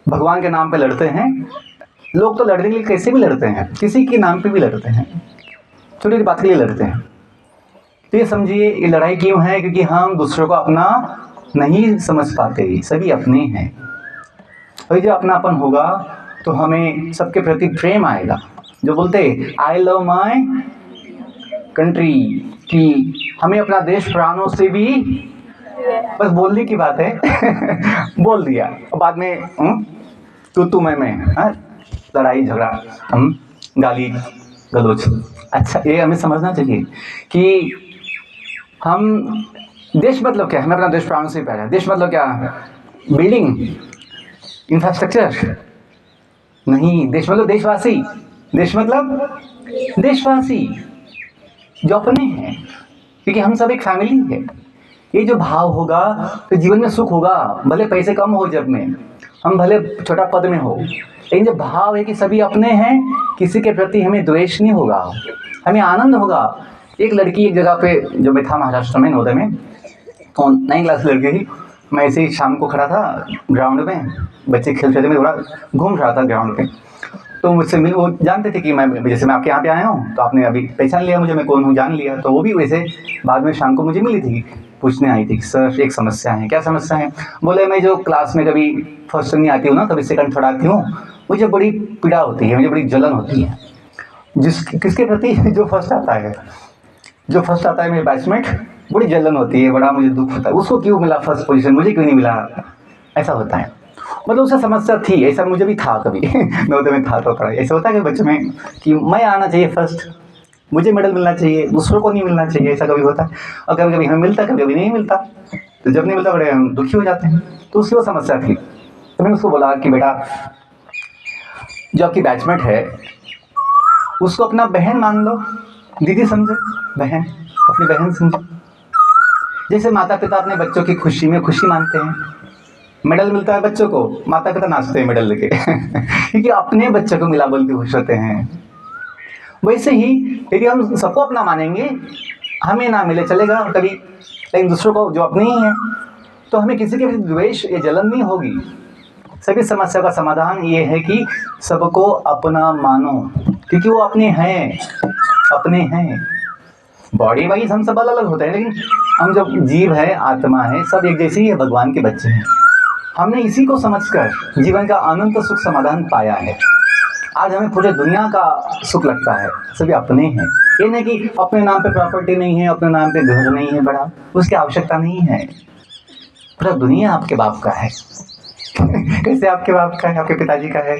C: भगवान के नाम पे लड़ते हैं, लोग तो लड़ने के लिए कैसे भी लड़ते हैं, किसी के नाम पे भी लड़ते हैं, छोटी छोटी बात के लिए लड़ते हैं। तो ये समझिए, ये लड़ाई क्यों है? क्योंकि हम दूसरों को अपना नहीं समझ पाते, सभी अपने हैं। और जब अपनापन होगा तो हमें सबके प्रति प्रेम आएगा। जो बोलते आई लव माई कंट्री, कि हमें अपना देश प्राणों से भी, बस बोलने की बात है बोल दिया, और बाद में तू मैं, लड़ाई झगड़ा, हम गाली गलोच। अच्छा, ये हमें समझना चाहिए कि हम, देश मतलब क्या है? हमें अपना देश प्राणों से प्यारा है। देश मतलब क्या? बिल्डिंग, इंफ्रास्ट्रक्चर नहीं। देश मतलब देशवासी, देश मतलब देशवासी जो अपने हैं, क्योंकि हम सब एक फैमिली है। ये जो भाव होगा तो जीवन में सुख होगा। भले पैसे कम हो, जब में हम भले छोटा पद में हो, लेकिन जब भाव है कि सभी अपने हैं, किसी के प्रति हमें द्वेष नहीं होगा, हमें आनंद होगा। एक लड़की एक जगह पे, जो मैं था महाराष्ट्र में नवोदय में, तो 9 क्लास लड़की थी, मैं ऐसे ही शाम को खड़ा था ग्राउंड में, बच्चे खेल रहे थे, मैं थोड़ा घूम रहा था ग्राउंड पे, तो मुझसे मिल, वो जानते थे कि मैं, जैसे मैं आपके यहाँ पे आया हूँ तो आपने अभी पहचान लिया मुझे, मैं कौन हूँ जान लिया, तो वो भी वैसे बाद में शाम को मुझे मिली थी, पूछने आई थी, सर एक समस्या है। क्या समस्या है? बोले मैं जो क्लास में कभी फर्स्ट नहीं आती हूँ ना, कभी सेकंड थर्ड आती हूँ, मुझे बड़ी पीड़ा होती है, मुझे बड़ी जलन होती है। किसके प्रति? जो फर्स्ट आता है, जो फर्स्ट आता है मेरे बैचमेट, बड़ी जलन होती है, बड़ा मुझे दुख होता है, उसको क्यों मिला फर्स्ट पोजीशन, मुझे क्यों नहीं मिला, ऐसा होता है। मतलब उससे समस्या थी, ऐसा मुझे भी था कभी नवोदय में था तो थोड़ा ऐसा होता है कि बच्चे में कि मैं आना चाहिए फर्स्ट, मुझे मेडल मिलना चाहिए, दूसरों को नहीं मिलना चाहिए, ऐसा कभी होता है। और कभी कभी हमें मिलता, कभी कभी नहीं मिलता, तो जब नहीं मिलता बड़े हम दुखी हो जाते हैं। तो उसकी वो समस्या थी। तो मैंने उसको बोला कि बेटा, जो आपकी बैचमेट है उसको अपना बहन मान लो, दीदी समझो, बहन, अपनी बहन समझो। जैसे माता पिता अपने बच्चों की खुशी में खुशी मानते हैं, मेडल मिलता है बच्चों को, माता पिता नाचते हैं मेडल लेके क्योंकि अपने बच्चों को मिला बोल के खुश होते हैं। वैसे ही यदि हम सबको अपना मानेंगे, हमें ना मिले चलेगा कभी, लेकिन दूसरों को जो अपने ही हैं, तो हमें किसी के प्रति द्वेष या जलन नहीं होगी। सभी समस्या का समाधान ये है कि सबको अपना मानो, क्योंकि वो अपने हैं, अपने हैं। बॉडी वाइज हम सब अलग अलग होते हैं, लेकिन हम जब जीव है, आत्मा है, सब एक जैसे ही है, भगवान के बच्चे हैं। हमने इसी को समझकर जीवन का अनंत सुख समाधान पाया है। आज हमें पूरे दुनिया का सुख लगता है, सभी अपने हैं। ये नहीं कि अपने नाम पे प्रॉपर्टी नहीं है, अपने नाम पे घर नहीं है बड़ा, उसकी आवश्यकता नहीं है। पूरा दुनिया आपके बाप का है कैसे आपके बाप का है? आपके पिताजी का है,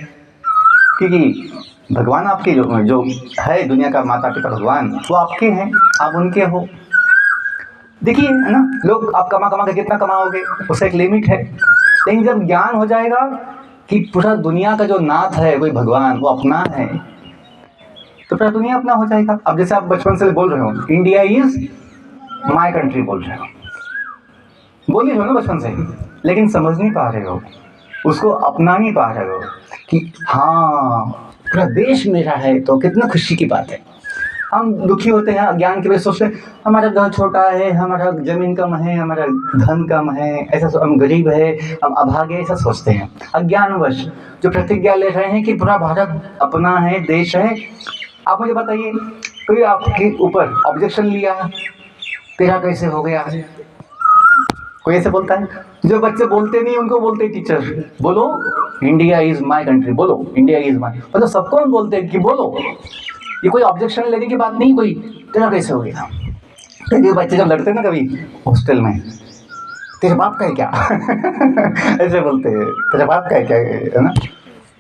C: क्योंकि भगवान आपके जो है, दुनिया का माता पिता भगवान, वो आपके हैं, आप उनके हो। देखिए है ना, लोग आप कमा कमा के कितना कमाओगे, उसका एक लिमिट है। लेकिन जब ज्ञान हो जाएगा कि पूरा दुनिया का जो नाथ है कोई भगवान, वो अपना है, तो पूरा दुनिया अपना हो जाएगा। अब जैसे आप बचपन से बोल रहे हो इंडिया इज माय कंट्री, बोल रहे हो ना बचपन से, लेकिन समझ नहीं पा रहे हो, उसको अपना नहीं पा रहे हो कि हाँ पूरा देश मेरा है, तो कितना खुशी की बात है। हम दुखी होते हैं अज्ञान की वजह से, सोचते हैं हमारा घर छोटा है, हमारा जमीन कम है, हमारा धन कम है, ऐसा हम गरीब है, हम अभागे, ऐसा सोचते हैं अज्ञानवश। जो प्रतिज्ञा ले रहे हैं कि पूरा भारत अपना है, देश है। आप मुझे बताइए, कोई आपके ऊपर ऑब्जेक्शन लिया, तेरा कैसे हो गया? कोई ऐसे बोलता है? जो बच्चे बोलते नहीं उनको बोलते टीचर, बोलो इंडिया इज माय कंट्री, बोलो इंडिया इज माय, मतलब सबको हम बोलते हैं कि बोलो। ये कोई ऑब्जेक्शन लेने की बात नहीं, कोई तेरा कैसे हो गया। कई बच्चे जब लड़ते हैं ना कभी हॉस्टल में, तेरे बाप का है क्या ऐसे बोलते हैं, तेरे बाप का है क्या, है ना।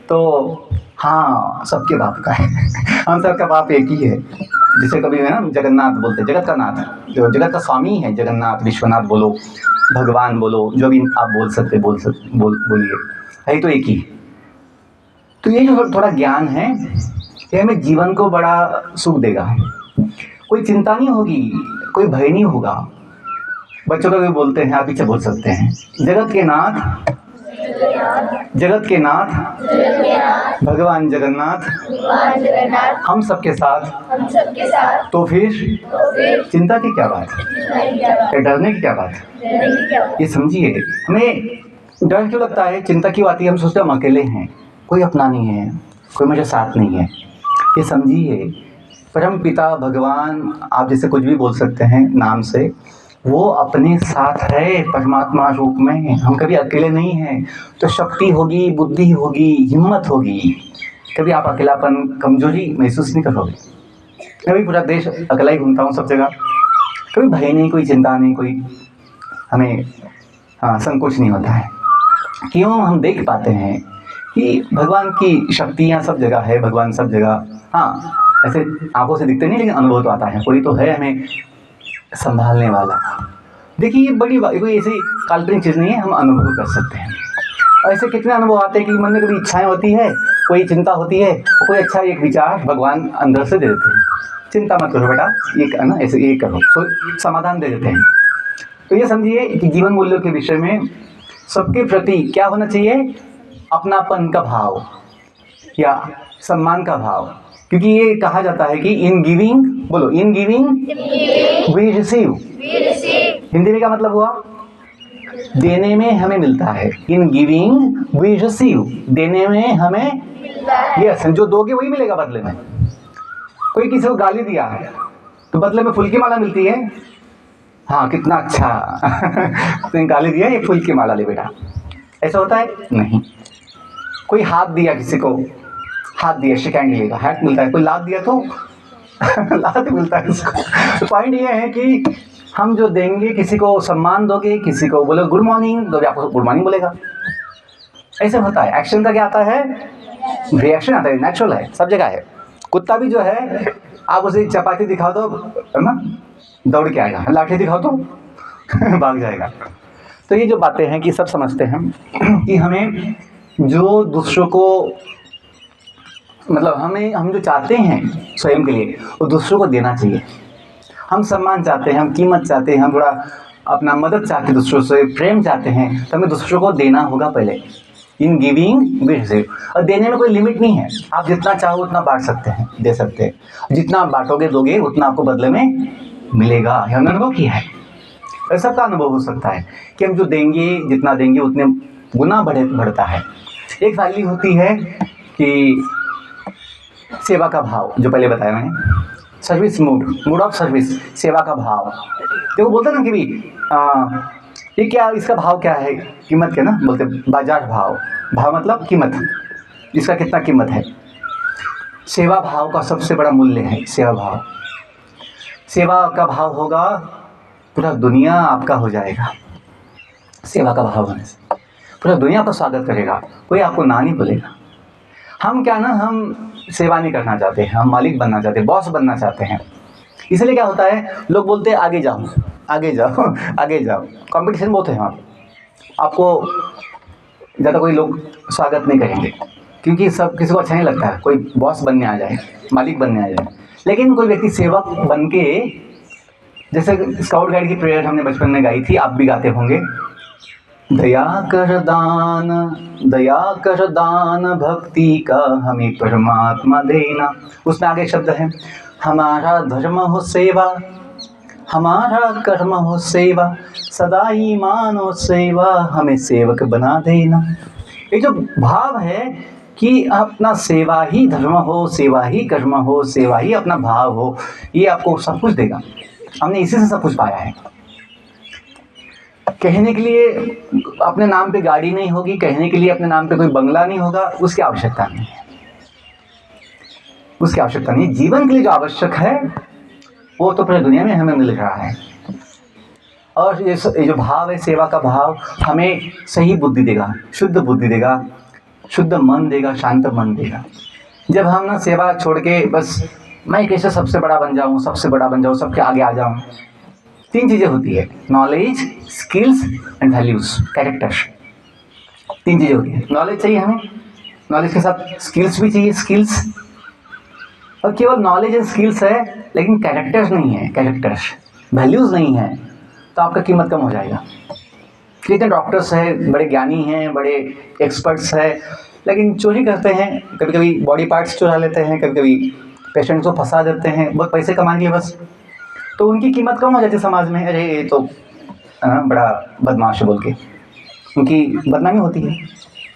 C: तो हाँ, सबके बाप का है हम सबका बाप एक ही है। जिसे कभी है ना जगन्नाथ बोलते हैं, जगत का नाथ, जो जगत का स्वामी है, जगन्नाथ, विश्वनाथ बोलो, भगवान बोलो, जो भी आप बोलिए, है तो एक ही। तो ये जो थोड़ा ज्ञान है, ये हमें जीवन को बड़ा सुख देगा। कोई चिंता नहीं होगी, कोई भय नहीं होगा। बच्चों को भी बोलते हैं, आप पीछे बोल सकते हैं, जगत के नाथ, जगत के नाथ भगवान जगन्नाथ हम सबके साथ, तो फिर चिंता की क्या बात है, डरने की क्या बात है। ये समझिए, हमें डर क्यों लगता है, चिंता क्यों आती है? हम सोचते हैं हम अकेले हैं, कोई अपना नहीं है, कोई मेरे साथ नहीं है। ये समझिए, परम पिता भगवान, आप जैसे कुछ भी बोल सकते हैं नाम से, वो अपने साथ है परमात्मा रूप में। हम कभी अकेले नहीं हैं। तो शक्ति होगी, बुद्धि होगी, हिम्मत होगी, कभी आप अकेलापन, कमजोरी महसूस नहीं करोगे। मैं भी पूरा देश अकेला ही घूमता हूँ सब जगह, कभी भय नहीं, कोई चिंता नहीं, कोई हमें संकोच नहीं होता है। क्यों? हम देख पाते हैं कि भगवान की शक्तियाँ सब जगह है, भगवान सब जगह। हाँ, ऐसे आंखों से दिखते नहीं, लेकिन अनुभव तो आता है, कोई तो है हमें संभालने वाला। देखिए, ये बड़ी बात, कोई ऐसी काल्पनिक चीज़ नहीं है, हम अनुभव कर सकते हैं। और ऐसे कितने अनुभव आते हैं कि मन में कभी इच्छाएं होती है, कोई चिंता होती है, कोई अच्छा एक विचार भगवान अंदर से दे देते हैं, चिंता मत करो बेटा, ये करना, ऐसे ये करो, तो समाधान दे देते हैं। तो ये समझिए कि जीवन मूल्यों के विषय में सबके प्रति क्या होना चाहिए? अपनापन का भाव। या सम्मान का भाव, क्योंकि ये कहा जाता है कि इन गिविंग, बोलो, in giving we receive. Hindi में क्या मतलब हुआ? देने में हमें मिलता है। इन गिविंग वी रिसीव, देने में हमें, यस, जो दोगे वही मिलेगा बदले में। कोई किसी को गाली दिया है तो बदले में फूल की माला मिलती है। हाँ, कितना अच्छा तुमने गाली दिया, ये फूल की माला ले बेटा, ऐसा होता है? नहीं। कोई हाथ दिया किसी को, हाथ दिया, शिकायत मिलेगा, हाथ मिलता है। कोई लात दिया तो लात मिलता है उसको। तो पॉइंट ये है कि हम जो देंगे, किसी को सम्मान दोगे, किसी को बोलो गुड मॉर्निंग, तो आपको गुड मॉर्निंग बोलेगा। ऐसे होता है। एक्शन का क्या आता है? रिएक्शन आता है, नेचुरल है, सब जगह है। कुत्ता भी जो है, आप उसे चपाती दिखाओ तो है ना दौड़ के आएगा, लाठी दिखाओ तो भाग जाएगा। तो ये जो बातें हैं कि सब समझते हैं कि हमें जो दूसरों को, मतलब हम जो चाहते हैं स्वयं के लिए, वो दूसरों को देना चाहिए। हम सम्मान चाहते हैं, हम कीमत चाहते हैं, हम थोड़ा अपना मदद चाहते हैं, दूसरों से प्रेम चाहते हैं, तो हमें दूसरों को देना होगा पहले। In giving we receive. और देने में कोई लिमिट नहीं है, आप जितना चाहो उतना बांट सकते हैं, दे सकते हैं। जितना आप बांटोगे, दोगे, उतना आपको बदले में मिलेगा। हमने अनुभव किया है, और सबका अनुभव हो सकता है कि हम जो देंगे, जितना देंगे उतने गुना बढ़ता है। एक वैल्यू होती है कि सेवा का भाव, जो पहले बताया मैंने, सर्विस मूड ऑफ सर्विस, सेवा का भाव। देखो बोलते ना कि भी ये क्या, इसका भाव क्या है, कीमत क्या ना बोलते, बाजार भाव। भाव मतलब कीमत, इसका कितना कीमत है। सेवा भाव का सबसे बड़ा मूल्य है सेवा भाव। सेवा का भाव होगा, पूरा दुनिया आपका हो जाएगा। सेवा का भाव होने से पूरा दुनिया आपका स्वागत करेगा, कोई आपको ना नहीं बोलेगा। हम क्या ना, हम सेवा नहीं करना चाहते हैं, हम मालिक बनना चाहते हैं, बॉस बनना चाहते हैं। इसलिए क्या होता है, लोग बोलते हैं आगे जाओ, आगे जाओ, आगे जाओ। कंपटीशन बहुत है वहाँ पे, आपको ज़्यादा कोई लोग स्वागत नहीं करेंगे, क्योंकि सब किसी को अच्छा नहीं लगता है कोई बॉस बनने आ जाए, मालिक बनने आ जाए। लेकिन कोई व्यक्ति सेवक बन के, जैसे स्काउट गाइड की प्रेयर हमने बचपन में गाई थी, आप भी गाते होंगे, दया कर दान भक्ति का हमें परमात्मा देना। उसमें आगे शब्द है, हमारा धर्म हो सेवा, हमारा कर्म हो सेवा, सदा ईमान हो सेवा, हमें सेवक बना देना। ये जो भाव है कि अपना सेवा ही धर्म हो, सेवा ही कर्म हो, सेवा ही अपना भाव हो, ये आपको सब कुछ देगा। हमने इसी से सब कुछ पाया है। कहने के लिए अपने नाम पे गाड़ी नहीं होगी, कहने के लिए अपने नाम पे कोई बंगला नहीं होगा, उसकी आवश्यकता नहीं है, उसकी आवश्यकता नहीं। जीवन के लिए जो आवश्यक है वो तो पूरी दुनिया में हमें मिल रहा है। और ये जो भाव है, सेवा का भाव, हमें सही बुद्धि देगा, शुद्ध बुद्धि देगा, शुद्ध मन देगा, शांत मन देगा। जब हम ना सेवा छोड़ के बस मैं कैसे सबसे बड़ा बन जाऊँ, सबसे बड़ा बन जाऊँ, सबके आगे आ जाऊँ, तीन चीज़ें होती है, knowledge, skills and values, character. तीन चीज़ें होती हैं। नॉलेज चाहिए हमें, नॉलेज के साथ स्किल्स भी चाहिए, स्किल्स। और केवल नॉलेज एंड स्किल्स है लेकिन कैरेक्टर्स नहीं है, कैरेक्टर्स, वैल्यूज़ नहीं है, तो आपका कीमत कम हो जाएगा। कितने डॉक्टर्स हैं, बड़े ज्ञानी हैं, बड़े एक्सपर्ट्स हैं, लेकिन चोरी करते हैं, कभी कभी बॉडी पार्ट्स चुरा लेते हैं, कभी कभी पेशेंट्स को फंसा देते हैं, बहुत पैसे कमाने के लिए बस, तो उनकी कीमत कम हो जाती है समाज में। अरे ये तो बड़ा बदमाश है बोल के उनकी बदनामी होती है।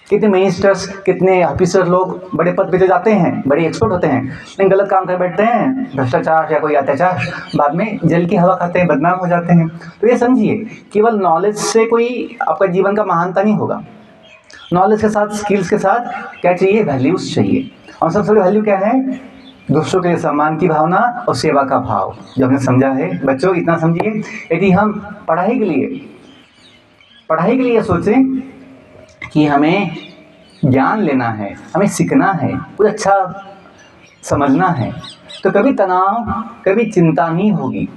C: कितने मिनिस्टर्स, कितने ऑफिसर लोग बड़े पद पे तो जाते हैं, बड़े एक्सपर्ट होते हैं, लेकिन गलत काम कर बैठते हैं, भ्रष्टाचार या कोई अत्याचार, बाद में जेल की हवा खाते हैं, बदनाम हो जाते हैं। तो ये समझिए, केवल नॉलेज से कोई आपका जीवन का महानता नहीं होगा। नॉलेज के साथ, स्किल्स के साथ क्या चाहिए, वैल्यूज़ चाहिए। और सबसे बड़ी वैल्यू क्या है, दूसरों के लिए सम्मान की भावना और सेवा का भाव, जो हमने समझा है। बच्चों इतना समझिए, यदि हम पढ़ाई के लिए सोचें कि हमें ज्ञान लेना है, हमें सीखना है, कुछ अच्छा समझना है, तो कभी तनाव, कभी चिंता नहीं होगी।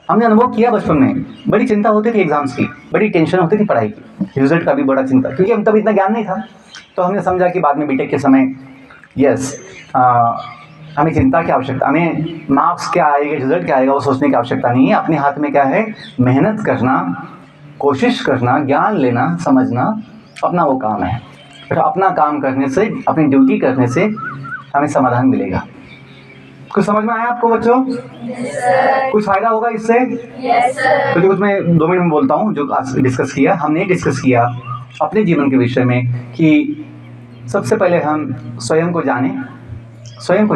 C: हमने अनुभव किया बचपन में, बड़ी चिंता होती थी एग्जाम्स की, बड़ी टेंशन होती थी पढ़ाई की, रिजल्ट का भी बड़ा चिंता, क्योंकि हम तब इतना ज्ञान नहीं था। तो हमने समझा कि बाद में बीटेक के समय हमें चिंता की आवश्यकता, हमें मार्क्स क्या आएगा, रिजल्ट क्या आएगा, वो सोचने की आवश्यकता नहीं है। अपने हाथ में क्या है, मेहनत करना, कोशिश करना, ज्ञान लेना, समझना, अपना वो काम है। बेटा अपना काम करने से, अपनी ड्यूटी करने से हमें समाधान मिलेगा। कुछ समझ में आया आपको बच्चों? कुछ फायदा होगा इससे? तो कुछ मैं 2 मिनट में बोलता हूँ जो आज डिस्कस किया। हमने डिस्कस किया अपने जीवन के विषय में कि सबसे पहले हम स्वयं को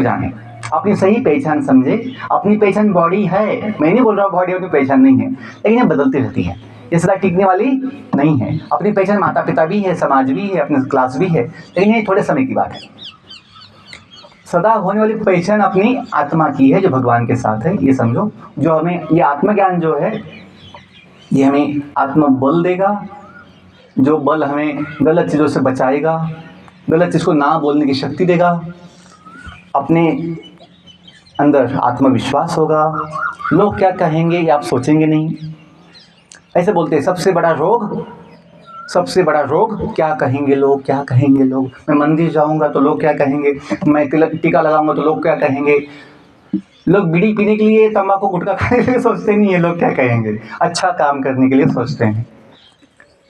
C: जानें, अपनी सही पहचान समझे। अपनी पहचान बॉडी है, मैं नहीं बोल रहा बॉडी अपनी पहचान नहीं है, लेकिन ये बदलती रहती है, ये सदा टिकने वाली नहीं है। अपनी पहचान माता पिता भी है, समाज भी है, अपनी क्लास भी है, लेकिन ये थोड़े समय की बात है। सदा होने वाली पहचान अपनी आत्मा की है जो भगवान के साथ है, ये समझो। जो हमें ये आत्मज्ञान जो है ये हमें आत्मबल देगा, जो बल हमें गलत चीज़ों से बचाएगा, गलत चीज़ को ना बोलने की शक्ति देगा, अपने अंदर आत्मविश्वास होगा। लोग क्या कहेंगे ये आप सोचेंगे नहीं। ऐसे बोलते हैं सबसे बड़ा रोग क्या कहेंगे लोग, क्या कहेंगे लोग। मैं मंदिर जाऊंगा तो लोग क्या कहेंगे, मैं टीका लगाऊंगा तो लोग क्या कहेंगे। लोग बीड़ी पीने के लिए, तंबाकू गुटखा खाने के लिए सोचते नहीं है लोग क्या कहेंगे, अच्छा काम करने के लिए सोचते हैं।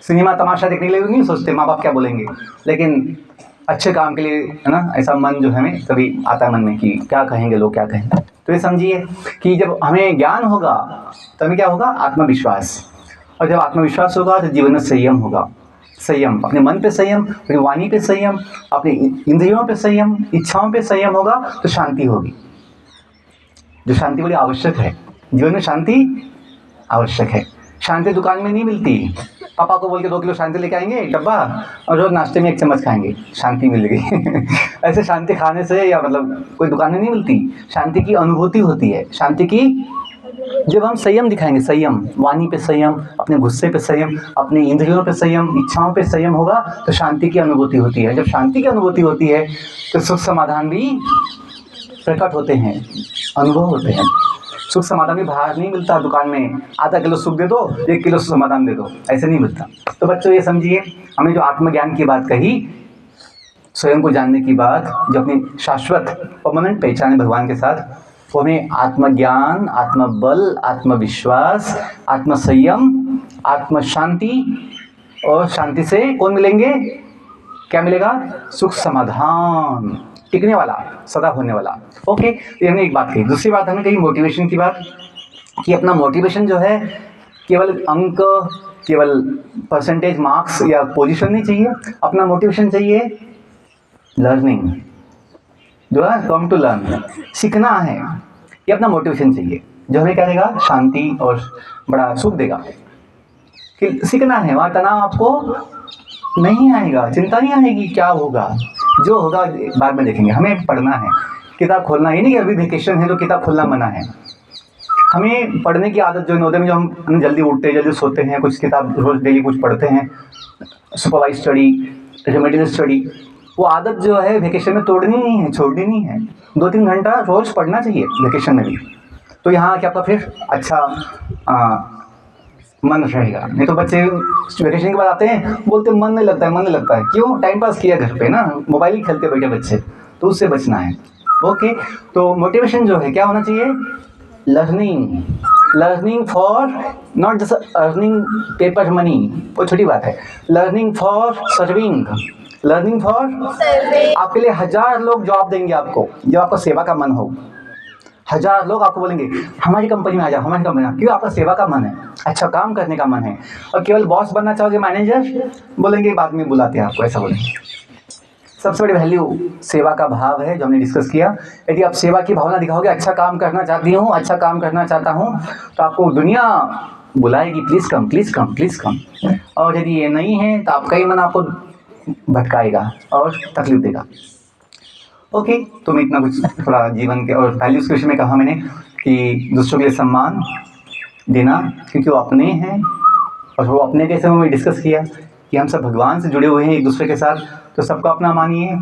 C: सिनेमा तमाशा देखने के लिए नहीं सोचते माँ बाप क्या बोलेंगे, लेकिन अच्छे काम के लिए, है ना, ऐसा मन जो हमें कभी आता है मन में कि क्या कहेंगे लोग, क्या कहेंगे। तो ये समझिए कि जब हमें ज्ञान होगा तो हमें क्या होगा, आत्मविश्वास। और जब आत्मविश्वास होगा तो जीवन में संयम होगा। संयम, अपने मन पे संयम, अपनी वाणी पे संयम, अपनी इंद्रियों पे संयम, इच्छाओं पे संयम होगा तो शांति होगी। जो शांति बड़ी आवश्यक है, जीवन में शांति आवश्यक है। शांति दुकान में नहीं मिलती। पापा को बोल के 2 किलो शांति लेके आएंगे डब्बा, और रोज नाश्ते में 1 चम्मच खाएंगे, शांति मिल गई। ऐसे शांति खाने से या मतलब कोई दुकान में नहीं मिलती। शांति की अनुभूति होती है। शांति की जब हम संयम दिखाएंगे, संयम, वाणी पे संयम, अपने गुस्से पे संयम, अपने इंद्रियों पे संयम, इच्छाओं पे संयम होगा तो शांति की अनुभूति होती है। जब शांति की अनुभूति होती है तो सुख समाधान भी प्रकट होते हैं, अनुभव होते हैं। सुख समाधान भी बाहर नहीं मिलता दुकान में, आधा किलो सुख दे दो, 1 किलो समाधान दे दो, ऐसे नहीं मिलता। तो बच्चों ये समझिए, हमने जो आत्मज्ञान की बात कही, स्वयं को जानने की बात, जो अपनी शाश्वत परमानेंट पहचान है भगवान के साथ, वो हमें आत्मज्ञान, आत्मबल, आत्मविश्वास, आत्मसंयम, आत्मशांति, और शांति से कौन मिलेंगे, क्या मिलेगा, सुख समाधान, टिकने वाला, सदा होने वाला। ओके, तो हमने एक बात कही। दूसरी बात हमने कही मोटिवेशन की बात, कि अपना मोटिवेशन जो है केवल अंक, केवल परसेंटेज, मार्क्स या पोजीशन नहीं चाहिए। अपना मोटिवेशन चाहिए लर्निंग, जो है कम टू लर्न, सीखना है, ये अपना मोटिवेशन चाहिए, जो हमें क्या देगा, शांति और बड़ा सुख देगा। कि सीखना है, वहाँ तनाव आपको नहीं आएगा, चिंता नहीं आएगी क्या होगा, जो होगा बाद में देखेंगे। हमें पढ़ना है, किताब खोलना, ये नहीं कि अभी वेकेशन है तो किताब खोलना मना है। हमें पढ़ने की आदत जो नवोदय में, जो हम जल्दी उठते हैं, जल्दी सोते हैं, कुछ किताब रोज़ डेली कुछ पढ़ते हैं, सुपरवाइज स्टडी, रेमेडियल स्टडी, वो आदत जो है वेकेशन में तोड़नी नहीं है, छोड़नी नहीं है। 2-3 घंटा रोज़ पढ़ना चाहिए वेकेशन में भी, तो यहाँ क्या आपका फिर अच्छा मन रहेगा। नहीं तो बच्चे वेकेशन के बाद आते हैं, बोलते मन नहीं लगता है। क्यों? टाइम पास किया घर पे ना, मोबाइल ही खेलते बैठे बच्चे, तो उससे बचना है। ओके, तो मोटिवेशन जो है क्या होना चाहिए, learning for not just earning paper money, वो छोटी बात है। Learning for serving, learning for, आपके लिए 1000 लोग जॉब देंगे आपको, जब आपका सेवा का मन हो। 1000 लोग आपको बोलेंगे हमारी कंपनी में आ जाओ, हमारी कंपनी में। क्यों? आपका सेवा का मन है, अच्छा काम करने का मन है। और केवल बॉस बनना चाहोगे, मैनेजर, बोलेंगे बाद में बुलाते हैं आपको, ऐसा बोलेंगे। सबसे बड़ी वैल्यू सेवा का भाव है, जो हमने डिस्कस किया। यदि आप सेवा की भावना दिखाओगे, अच्छा काम करना चाहती हूँ, अच्छा काम करना चाहता हूँ, तो आपको दुनिया बुलाएगी, प्लीज़ कम। और यदि ये नहीं है तो आपका ही मन आपको भटकाएगा और तकलीफ देगा। ओके, तो मैं इतना कुछ थोड़ा जीवन के और वैल्यूज़ के विषय में कहा मैंने, कि दूसरों के लिए सम्मान देना, क्योंकि वो अपने हैं। और वो अपने कैसे में डिस्कस किया कि हम सब भगवान से जुड़े हुए हैं एक दूसरे के साथ, तो सबको अपना मानिए।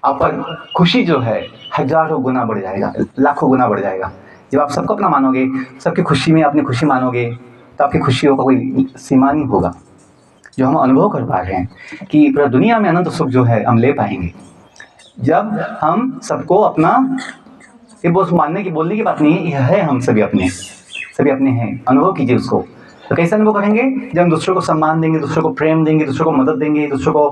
C: आपका खुशी जो है 1000 गुना बढ़ जाएगा, लाखों गुना बढ़ जाएगा। जब आप सबको अपना मानोगे, सबकी खुशी में अपनी खुशी मानोगे, तो आपकी खुशियों का कोई सीमा नहीं होगा। जो हम अनुभव कर पा रहे हैं कि पूरा दुनिया में अनंत सुख जो है हम ले पाएंगे, जब हम सबको अपना, ये बहुत मानने की बोलने की बात नहीं है, यह है, हम सभी अपने हैं। अनुभव कीजिए उसको, तो कैसे अनुभव करेंगे? जब हम दूसरों को सम्मान देंगे, दूसरों को प्रेम देंगे, दूसरों को मदद देंगे, दूसरों को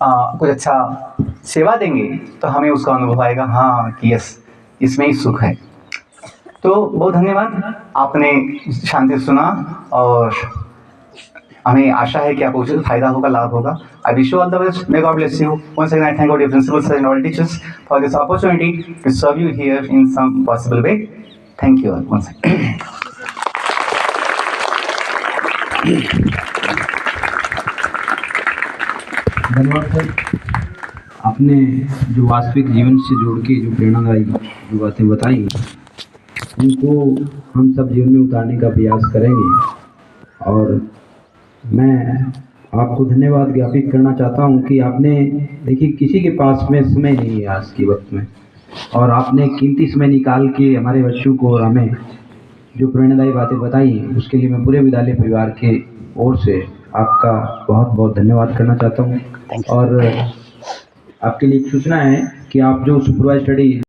C: कुछ अच्छा सेवा देंगे, तो हमें उसका अनुभव आएगा, हाँ कि यस, इसमें ही सुख है। तो बहुत धन्यवाद, आपने शांति से सुना और हमें आशा है कि आपको उचित फायदा होगा, लाभ होगा। I wish you all the best, may God bless you. Once again I thank all your principals and all teachers for this opportunity to serve you here in some possible way. Thank you all once again.
A: धन्यवाद सर। आपने जो वास्तविक जीवन से जोड़ के जो प्रेरणादायी जो बातें बताई, उनको हम सब जीवन में उतारने का प्रयास करेंगे। और मैं आपको धन्यवाद ज्ञापित करना चाहता हूं कि आपने, देखिए किसी के पास में समय नहीं है आज के वक्त में, और आपने कीमती समय निकाल के हमारे बच्चों को और हमें जो प्रेरणादायी बातें बताई, उसके लिए मैं पूरे विद्यालय परिवार के ओर से आपका बहुत बहुत धन्यवाद करना चाहता हूं। और आपके लिए एक सूचना है कि आप जो सुपरवाइज स्टडी